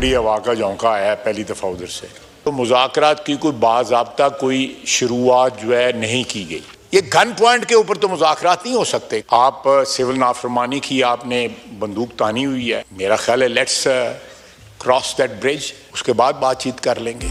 ठंडी हवा का झोंका आया है पहली दफ़ा उधर से। तो मुज़ाकरात की कोई बाज़ाब्ता कोई शुरुआत जो है नहीं की गई। ये गन पॉइंट के ऊपर तो मुज़ाकरात नहीं हो सकते। आप सिविल नाफरमानी की आपने बंदूक तानी हुई है, मेरा ख्याल है लेट्स क्रॉस दैट ब्रिज, उसके बाद बातचीत कर लेंगे।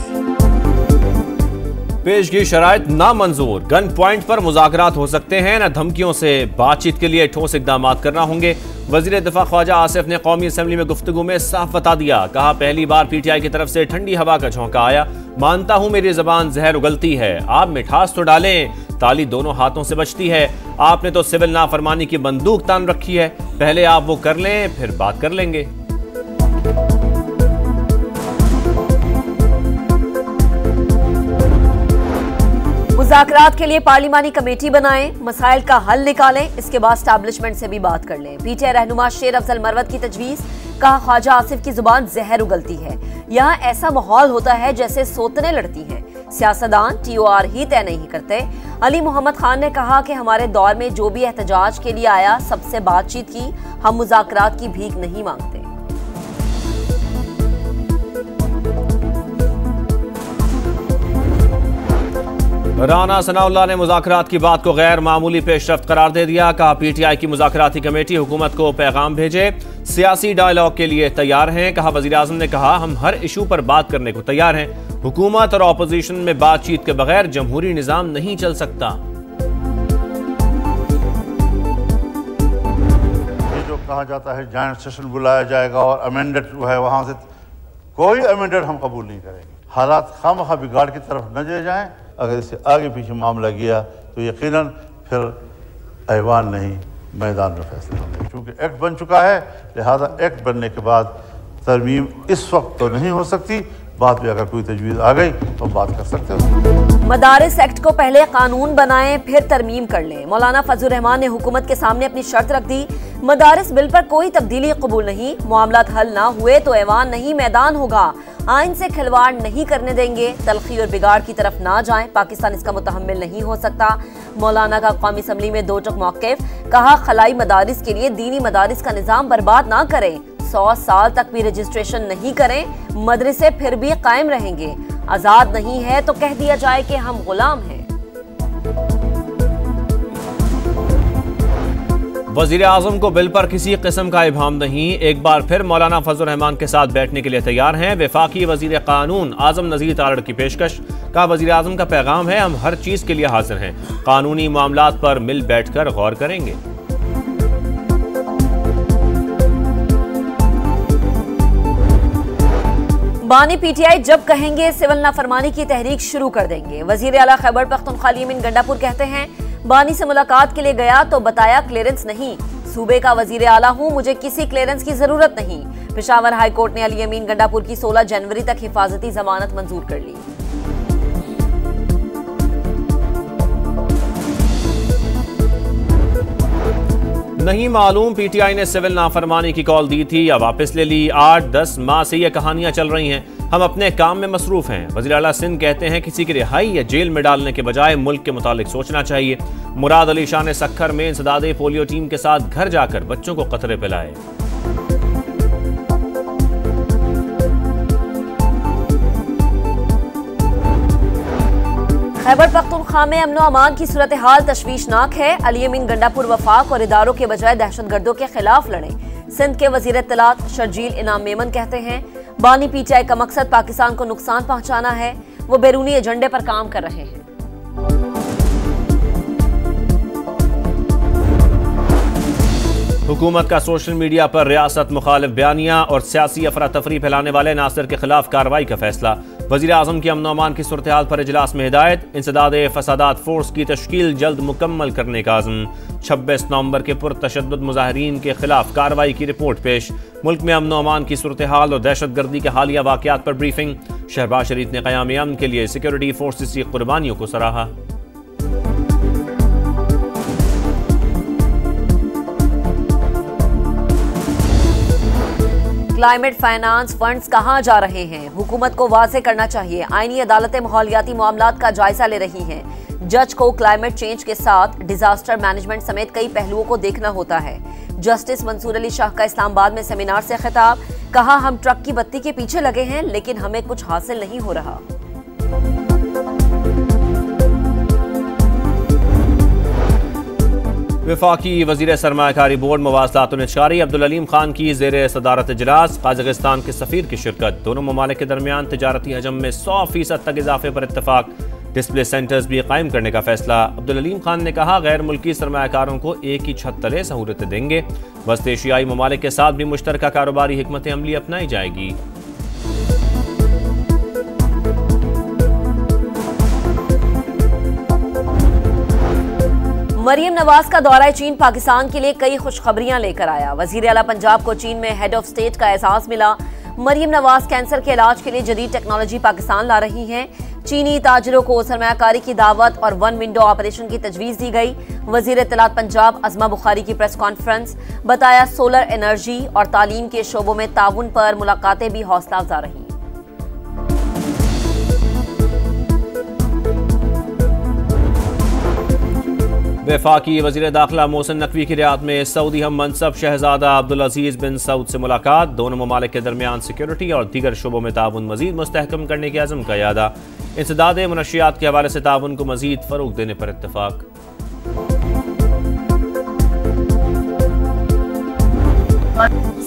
पेशगी शराइत नामंजूर, गन पॉइंट पर मुज़ाकरात हो सकते हैं, न धमकियों से बातचीत के लिए ठोस इकदाम करना होंगे। वज़ीर दिफा ख्वाजा आसिफ ने कौमी असम्बली में गुफ्तगू में साफ बता दिया, कहा पहली बार PTI की तरफ से ठंडी हवा का झोंका आया। मानता हूं मेरी जबान जहर उगलती है, आप मिठास तो डालें, ताली दोनों हाथों से बचती है। आपने तो सिविल नाफरमानी की बंदूक तान रखी है, पहले आप वो कर लें फिर बात कर लेंगे। मुज़ाकरात के लिए पार्लिमानी कमेटी बनाएं, मसाइल का हल निकालें, इसके बाद स्टैब्लिशमेंट से भी बात कर लें। PTI रहनुमा शेर अफजल मरवत की तजवीज़, कहा ख्वाजा आसिफ की जुबान जहर उगलती है। यहाँ ऐसा माहौल होता है जैसे सोतने लड़ती हैं, सियासतदान TOR ही तय नहीं करते। अली मोहम्मद खान ने कहा कि हमारे दौर में जो भी एहतजाज के लिए आया सबसे बातचीत की, हम मुज़ाकरात की भीख नहीं मांगते। राना सनाउल्लाह ने मुज़ाकरात की बात को गैर मामूली पेशरफ्त करार दे दिया। कहा PTI की मुज़ाकराती कमेटी हुकूमत को पैगाम भेजे, सियासी डायलॉग के लिए तैयार हैं। कहा वज़ीर आज़म ने कहा हम हर इशू पर बात करने को तैयार हैं। हुकूमत और अपोजिशन में बातचीत के बगैर जमहूरी निज़ाम नहीं चल सकता। ये जो कहा जाता है जॉइंट सेशन बुलाया जाएगा और अमेंडेड जो है वहाँ से, कोई अमेंडेड हम कबूल नहीं करेंगे। हालात खामखा बिगाड़ की तरफ न ले जाएं। अगर इससे आगे पीछे मामला गया तो यकीनन फिर ऐवान नहीं मैदान में फैसले होंगे। चूँकि एक्ट बन चुका है, लिहाजा एक्ट बनने के बाद तरमीम इस वक्त तो नहीं हो सकती, बाद में अगर कोई तजवीज़ आ गई तो बात कर सकते हो। मदारिस एक्ट को पहले कानून बनाएं फिर तरमीम कर लें। मौलाना फजलुर रहमान ने हुकूमत के सामने अपनी शर्त रख दी, मदारिस बिल पर कोई तब्दीली कबूल नहीं, मामलात हल ना हुए तो ऐवान नहीं मैदान होगा। आइन से खिलवाड़ नहीं करने देंगे, तलखी और बिगाड़ की तरफ ना जाएं, पाकिस्तान इसका मुतहम्मिल नहीं हो सकता। मौलाना का कौमी असम्बली में 2 टक मौक़िफ़, कहा खलाई मदारिस के लिए दीनी मदारिस का निज़ाम बर्बाद ना करें। 100 साल तक भी रजिस्ट्रेशन नहीं करें, मदरसे फिर भी कायम रहेंगे। आज़ाद नहीं है तो कह दिया जाए कि हम गुलाम हैं। वज़ीर आज़म को बिल पर किसी किस्म का इबाम नहीं, एक बार फिर मौलाना फजलुर रहमान के साथ बैठने के लिए तैयार हैं। वफाकी वज़ीर कानून आज़म नज़ीर तारड़ की पेशकश, का वज़ीर आज़म का पैगाम है हम हर चीज़ के लिए हाजिर हैं, कानूनी मामलात पर मिल बैठ कर गौर करेंगे। बानी PTI जब कहेंगे सिविल नाफरमानी की तहरीक शुरू कर देंगे। वज़ीर आला खैबर पख्तूनख्वा अली अमीन गंडापुर कहते हैं बानी से मुलाकात के लिए गया तो बताया क्लियरेंस नहीं, सूबे का वज़ीर आला हूँ, मुझे किसी क्लियरेंस की जरूरत नहीं। पेशावर हाई कोर्ट ने अली अमीन गंडापुर की 16 जनवरी तक हिफाजती जमानत मंजूर कर ली। नहीं मालूम PTI ने सिविल नाफरमानी की कॉल दी थी या वापस ले ली। 8-10 माह से ये कहानियां चल रही हैं, हम अपने काम में मसरूफ हैं। वज़ीर आला सिंध कहते हैं किसी की रिहाई या जेल में डालने के बजाय मुल्क के मुतालिक सोचना चाहिए। मुराद अली शाह ने सक्खर में इंसदादे पोलियो टीम के साथ घर जाकर बच्चों को कतरे पिलाए। खैबर पख्तूनख्वा में अमन अमान की सूरत हाल तशवीशनाक है। अली अमीन गंडापुर वफाक और इदारों के बजाय दहशतगर्दों के खिलाफ लड़े। सिंध के वजीर इत्तलात शर्जील इनाम मेमन कहते हैं बानी PTI का मकसद पाकिस्तान को नुकसान पहुंचाना है, वो बैरूनी एजेंडे पर काम कर रहे हैं। हुकूमत का सोशल मीडिया पर रियासत मुखालिफ बयानियां और सियासी अफरा तफरी फैलाने वाले नासिर के खिलाफ कार्रवाई का फैसला। वज़ीर आज़म की अमन अमान की सूरत हाल पर इजलास में हिदायत, इंसदादे फसादात फोर्स की तश्कील जल्द मुकम्मल करने का आज़म। 26 नवंबर के पुरतशद्दुद मुजाहिरीन के खिलाफ कार्रवाई की रिपोर्ट पेश। मुल्क में अमन अमान की सूरत हाल और दहशत गर्दी के हालिया वाक़यात पर ब्रीफिंग। शहबाज शरीफ ने क़याम अमन के लिए सिक्योरिटी फोर्सेस की कुर्बानियों को सराहा। क्लाइमेट फाइनेंस फंड्स कहां जा रहे हैं, हुकूमत को वाज़ेह करना चाहिए। आईनी अदालतें माहौलियाती मामलात का जायजा ले रही हैं। जज को क्लाइमेट चेंज के साथ डिजास्टर मैनेजमेंट समेत कई पहलुओं को देखना होता है। जस्टिस मंसूर अली शाह का इस्लामाबाद में सेमिनार से खिताब, कहा, हम ट्रक की बत्ती के पीछे लगे हैं लेकिन हमें कुछ हासिल नहीं हो रहा। वफाकी वज़ीर सरमायाकारी बोर्ड मवासलात निशारी अब्दुल अलीम खान की ज़ेर सदारत इजलास, काज़ाकिस्तान के सफ़ीर की शिरकत। दोनों ममालिक के दरमियान तिजारती हजम में 100% तक इजाफे पर इत्तफाक। डिस्प्ले सेंटर्स भी कायम करने का फैसला। अब्दुल अलीम खान ने कहा, गैर मुल्की सरमायाकारों को एक ही छत तले सहूलतें देंगे। वस्त एशियाई ममालिक के साथ भी मुश्तरका कारोबारी हिकमत अमली अपनाई जाएगी। मरियम नवाज का दौरा चीन पाकिस्तान के लिए कई खुशखबरियां लेकर आया। वजीर आला पंजाब को चीन में हेड ऑफ स्टेट का एहसास मिला। मरियम नवाज कैंसर के इलाज के लिए जदीद टेक्नोलॉजी पाकिस्तान ला रही हैं। चीनी ताजरों को सरमायाकारी की दावत और वन विंडो ऑपरेशन की तजवीज़ दी गई। वजीर इत्तलात पंजाब अज़मा बुखारी की प्रेस कॉन्फ्रेंस, बताया सोलर एनर्जी और तालीम के शोबों में ताउन पर मुलाकातें भी हौसला अफजा रही। वफाकी वज़ीर दाखिला मोहसिन नकवी की रियासत में सऊदी हम मनसब शहजादा अब्दुल अजीज बिन सऊद से मुलाकात। दोनों ममालिक के दरमियान सिक्योरिटी और दीगर शोबों में ताउन मजीद मुस्तहकम करने के अज़म का यादा। इंसदाद मुनशियात के हवाले से ताउन को मजीद फरोग देने पर इत्तफाक।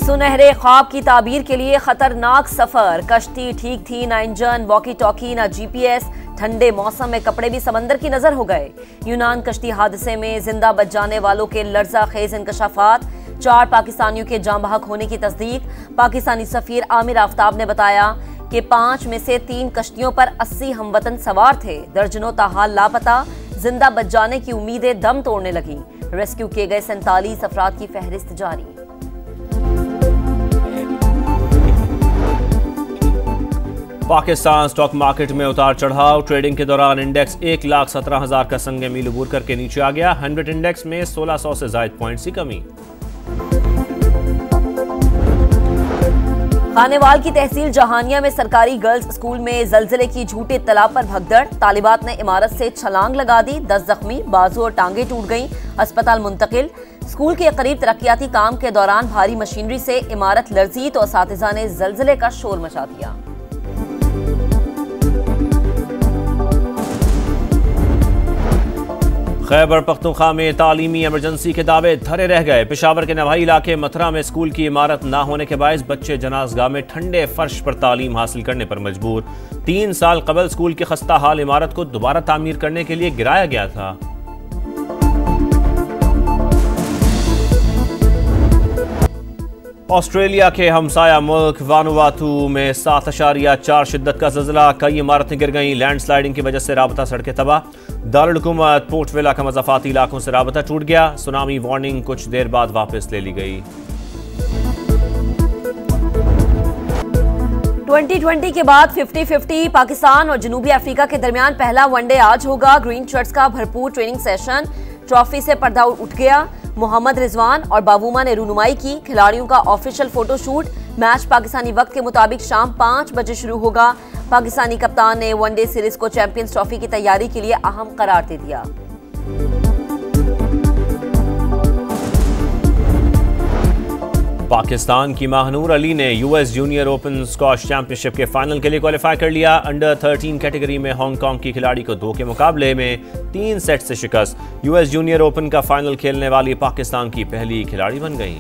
सुनहरे ख्वाब की ताबीर के लिए खतरनाक सफर। कश्ती ठीक थी, ना इंजन, वॉकी टॉकी, ना GPS। ठंडे मौसम में कपड़े भी समंदर की नजर हो गए। यूनान कश्ती हादसे में जिंदा बच जाने वालों के लर्जा खेज इंकशाफात। 4 पाकिस्तानियों के जाँ बहक होने की तस्दीक। पाकिस्तानी सफीर आमिर आफ्ताब ने बताया कि 5 में से 3 कश्तियों पर 80 हमवतन सवार थे। दर्जनों ताहाल लापता। जिंदा बच जाने की उम्मीदें दम तोड़ने लगी। रेस्क्यू किए गए 47 अफराद की फहरिस्त जारी। पाकिस्तान स्टॉक मार्केट में उतार चढ़ाव। ट्रेडिंग के दौरान इंडेक्स 1,17,000 का संग मील अबूर करके नीचे आ गया। 100 इंडेक्स में 1600 से ज्यादा पॉइंट्स की कमी। खानेवाल की तहसील जहानिया में सरकारी गर्ल्स स्कूल में जलजिले की झूठी इत्तला पर भगदड़। तालिबात ने इमारत से छलांग लगा दी। 10 जख्मी, बाजू और टांगे टूट गईं। अस्पताल मुंतकिल। स्कूल के करीब तरक्याती काम के दौरान भारी मशीनरी से इमारत लर्जी तो असातिज़ा ने जलजिले का शोर मचा दिया। खैबर पख्तूनख्वा में तालीमी इमरजेंसी के दावे धरे रह गए। पेशावर के नवाही इलाके मथुरा में स्कूल की इमारत ना होने के बायस बच्चे जनाज़गाह में ठंडे फर्श पर तालीम हासिल करने पर मजबूर। 3 साल कबल स्कूल की खस्ता हाल इमारत को दोबारा तामीर करने के लिए गिराया गया था। ऑस्ट्रेलिया के हमसाया मुल्क वानुवातू में 7.4 शिद्दत का ज़ल्ज़ला। कई इमारतें गिर गईं। लैंडस्लाइडिंग की वजह से राबता सड़कें तबाह। दारुल हुकूमत पोर्ट विला का मज़ाफ़ाती इलाकों से राबता टूट गया। सुनामी वार्निंग कुछ देर बाद वापस ले ली गई। 2020 के बाद 50-50 पाकिस्तान और जनूबी अफ्रीका के दरमियान पहला वनडे आज होगा। ग्रीन शर्ट्स का भरपूर ट्रेनिंग सेशन। ट्रॉफी से पर्दा उठ गया। मोहम्मद रिजवान और बाबूमा ने रूनुमाई की। खिलाड़ियों का ऑफिशियल फोटोशूट। मैच पाकिस्तानी वक्त के मुताबिक शाम 5 बजे शुरू होगा। पाकिस्तानी कप्तान ने वनडे सीरीज को चैंपियंस ट्रॉफी की तैयारी के लिए अहम करार दे दिया। पाकिस्तान की महानूर अली ने US junior open squash championship के फाइनल के लिए क्वालिफाई कर लिया। अंडर 13 कैटेगरी में हांगकांग की खिलाड़ी को 2 के मुकाबले में 3 सेट से शिकस्त। US जूनियर ओपन का फाइनल खेलने वाली पाकिस्तान की पहली खिलाड़ी बन गई।